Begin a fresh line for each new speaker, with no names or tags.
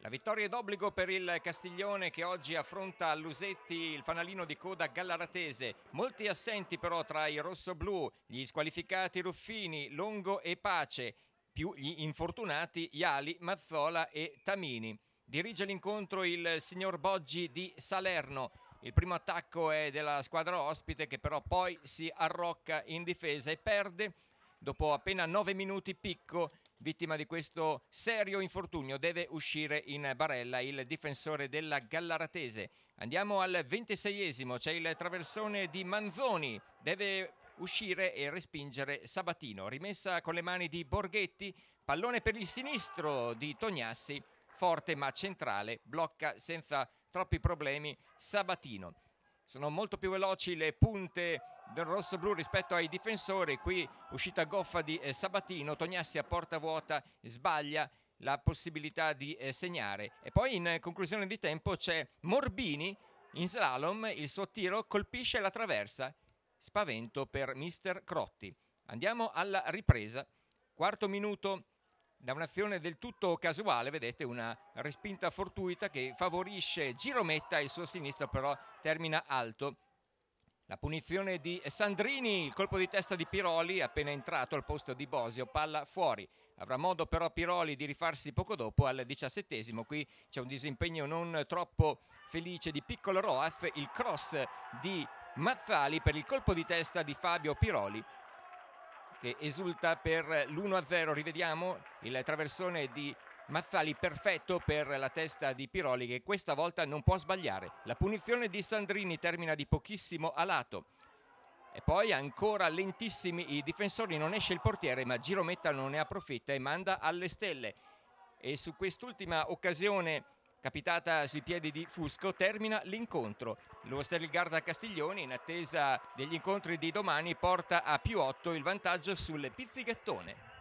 La vittoria è d'obbligo per il Castiglione che oggi affronta Lusetti, il fanalino di coda gallaratese. Molti assenti però tra i rossoblù, gli squalificati Ruffini, Longo e Pace, più gli infortunati Iali, Mazzola e Tamini. Dirige l'incontro il signor Boggi di Salerno. Il primo attacco è della squadra ospite che però poi si arrocca in difesa e perde dopo appena 9 minuti. Picco, vittima di questo serio infortunio, deve uscire in barella il difensore della Gallaratese. Andiamo al 26esimo, c'è il traversone di Manzoni, deve uscire e respingere Sabatino. Rimessa con le mani di Borghetti, pallone per il sinistro di Tognassi, forte ma centrale, blocca senza troppi problemi Sabatino. Sono molto più veloci le punte del rossoblù rispetto ai difensori. Qui uscita goffa di Sabatino, Tognassi a porta vuota sbaglia la possibilità di segnare. E poi in conclusione di tempo c'è Morbini in slalom, il suo tiro colpisce la traversa. Spavento per mister Crotti. Andiamo alla ripresa. Quarto minuto. Da un'azione del tutto casuale, vedete, una respinta fortuita che favorisce Girometta, il suo sinistro però termina alto. La punizione di Sandrini, il colpo di testa di Piroli appena entrato al posto di Bosio, palla fuori. Avrà modo però Piroli di rifarsi poco dopo al 17esimo. Qui c'è un disimpegno non troppo felice di Piccolo Roaz, il cross di Mazzali per il colpo di testa di Fabio Piroli, che esulta per l'1-0. Rivediamo il traversone di Mazzali perfetto per la testa di Piroli, che questa volta non può sbagliare. La punizione di Sandrini termina di pochissimo a lato. E poi ancora lentissimi i difensori, non esce il portiere, ma Girometta non ne approfitta e manda alle stelle. E su quest'ultima occasione capitata sui piedi di Fusco termina l'incontro. Lo Stelgarda Castiglioni, in attesa degli incontri di domani, porta a +8 il vantaggio sul Pizzighettone.